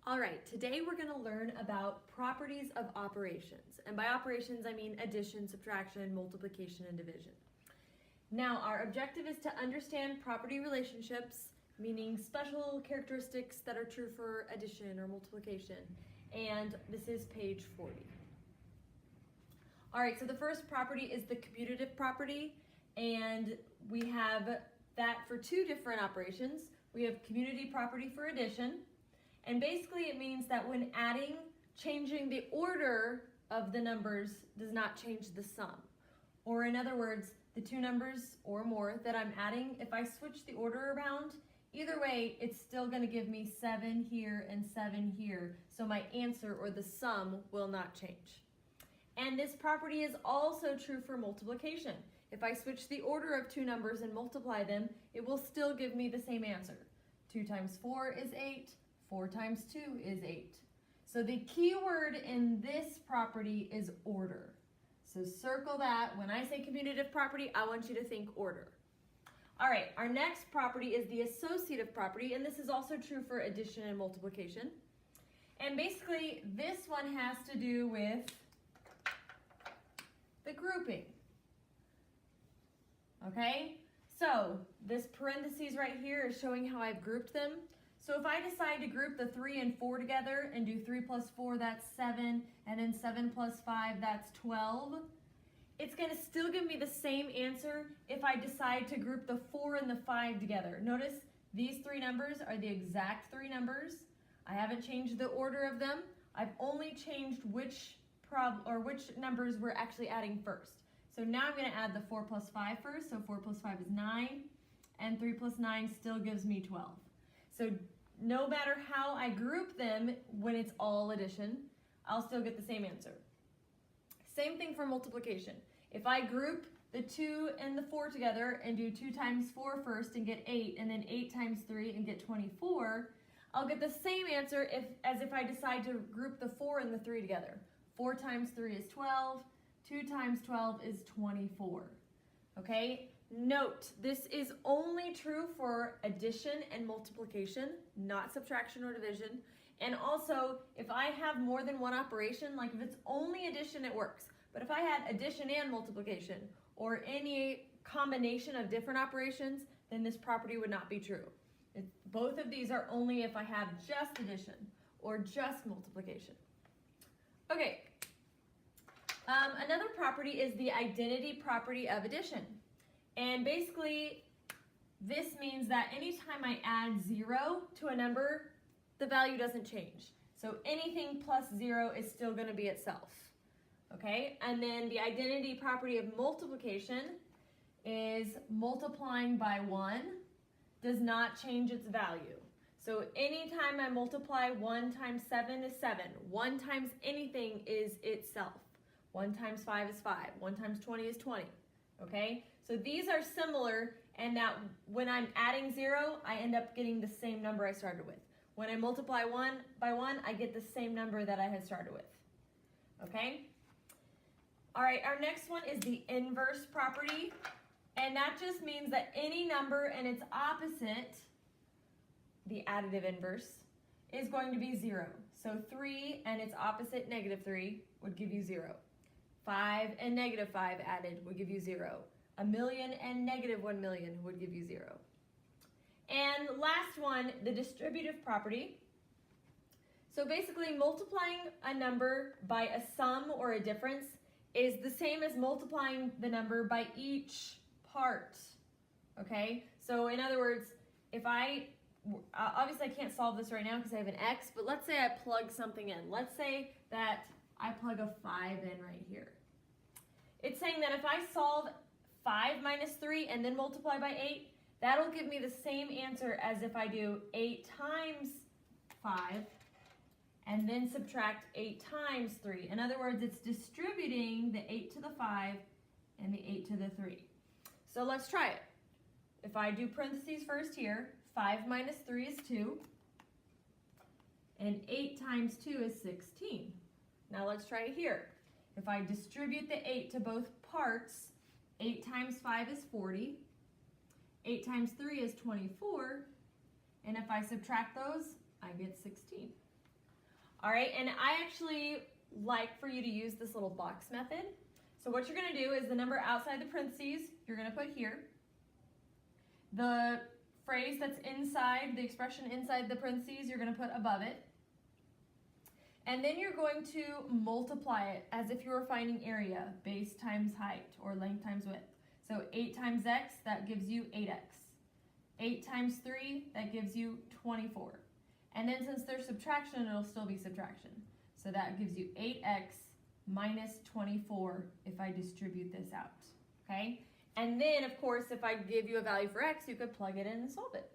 All right, today we're going to learn about properties of operations. And by operations, I mean addition, subtraction, multiplication, and division. Now, our objective is to understand property relationships, meaning special characteristics that are true for addition or multiplication. And this is page 40. All right, so the first property is the commutative property, and we have that for two different operations. We have commutative property for addition, and basically it means that when adding, changing the order of the numbers does not change the sum. Or in other words, the two numbers or more that I'm adding, if I switch the order around, either way, it's still going to give me 7 here and 7 here, so my answer or the sum will not change. And this property is also true for multiplication. If I switch the order of two numbers and multiply them, it will still give me the same answer. 2 times 4 is 8, 4 times 2 is 8. So the key word in this property is order. So circle that. When I say commutative property, I want you to think order. All right, our next property is the associative property, and this is also true for addition and multiplication. And basically, this one has to do with the grouping. Okay, so this parentheses right here is showing how I've grouped them. So if I decide to group the 3 and 4 together and do 3 plus 4, that's 7, and then 7 plus 5, that's 12, it's going to still give me the same answer if I decide to group the 4 and the 5 together. Notice these three numbers are the exact three numbers. I haven't changed the order of them. I've only changed which numbers we're actually adding first. So now I'm going to add the 4 plus 5 first. So 4 plus 5 is 9, and 3 plus 9 still gives me 12. So no matter how I group them when it's all addition, I'll still get the same answer. Same thing for multiplication. If I group the 2 and the 4 together and do 2 times 4 first and get 8, and then 8 times 3 and get 24, I'll get the same answer as if I decide to group the 4 and the 3 together. 4 times 3 is 12, 2 times 12 is 24. Okay? Note, this is only true for addition and multiplication, not subtraction or division. And also, if I have more than one operation, like if it's only addition, it works. But if I had addition and multiplication, or any combination of different operations, then this property would not be true. Both of these are only if I have just addition or just multiplication. Okay, another property is the identity property of addition. And basically, this means that anytime I add 0 to a number, the value doesn't change. So anything plus 0 is still going to be itself. Okay? And then the identity property of multiplication is multiplying by 1 does not change its value. So anytime I multiply 1 times 7 is 7. 1 times anything is itself. 1 times 5 is 5. 1 times 20 is 20. Okay? So these are similar, and that when I'm adding 0, I end up getting the same number I started with. When I multiply 1 by 1, I get the same number that I had started with. Okay? All right, our next one is the inverse property, and that just means that any number and its opposite, the additive inverse, is going to be 0. So 3 and its opposite, negative 3, would give you 0. 5 and negative 5 added would give you 0. 1,000,000 and negative 1,000,000 would give you 0. And last one, the distributive property. So basically, multiplying a number by a sum or a difference is the same as multiplying the number by each part. Okay? So in other words, if obviously I can't solve this right now because I have an x, but let's say I plug something in. Let's say that I plug a 5 in right here. It's saying that if I solve 5 minus 3 and then multiply by 8, that'll give me the same answer as if I do 8 times 5 and then subtract 8 times 3. In other words, it's distributing the 8 to the 5 and the 8 to the 3. So let's try it. If I do parentheses first here, 5 minus 3 is 2, and 8 times 2 is 16. Now let's try it here. If I distribute the 8 to both parts, 8 times 5 is 40, 8 times 3 is 24, and if I subtract those, I get 16. All right, and I actually like for you to use this little box method. So what you're going to do is the number outside the parentheses, you're going to put here. The phrase that's inside, the expression inside the parentheses, you're going to put above it. And then you're going to multiply it as if you were finding area, base times height, or length times width. So 8 times x, that gives you 8x. 8 times 3, that gives you 24. And then since there's subtraction, it'll still be subtraction. So that gives you 8x minus 24 if I distribute this out, okay? And then, of course, if I give you a value for x, you could plug it in and solve it.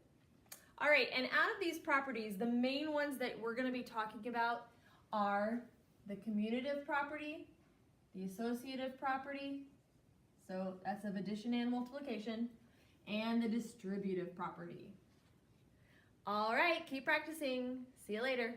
All right, and out of these properties, the main ones that we're going to be talking about are the commutative property, the associative property, so that's of addition and multiplication, and the distributive property. All right, keep practicing. See you later.